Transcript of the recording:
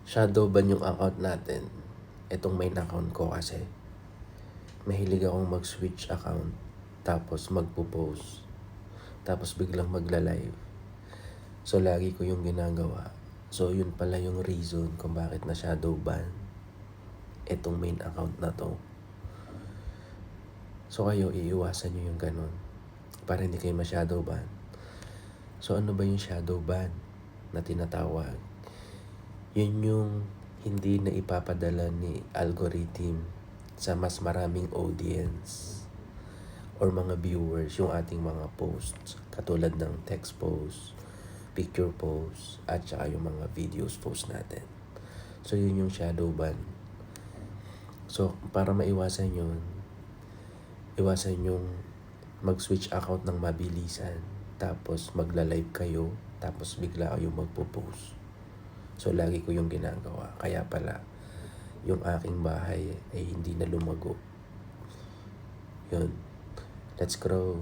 shadow ban yung account natin. Itong main account ko kasi mahilig akong mag-switch account tapos magpo-post tapos biglang magla-live. So lagi ko yung ginagawa. So yun pala yung reason kung bakit na shadow ban itong main account na to. So kayo iiwasan nyo yung ganun para hindi kayo ma-shadow ban. So ano ba yung shadow ban na tinatawag? Yun yung hindi na ipapadala ni algorithm sa mas maraming audience or mga viewers yung ating mga posts, katulad ng text post, picture post, at saka yung mga videos post natin. So yun yung shadow ban. So para maiwasan yun, iwasan yung mag-switch account ng mabilisan, tapos magla-live kayo, tapos bigla kayong magpo-post. So lagi ko yung ginagawa. Kaya pala yung aking bahay ay hindi na lumago. Yun. Let's grow.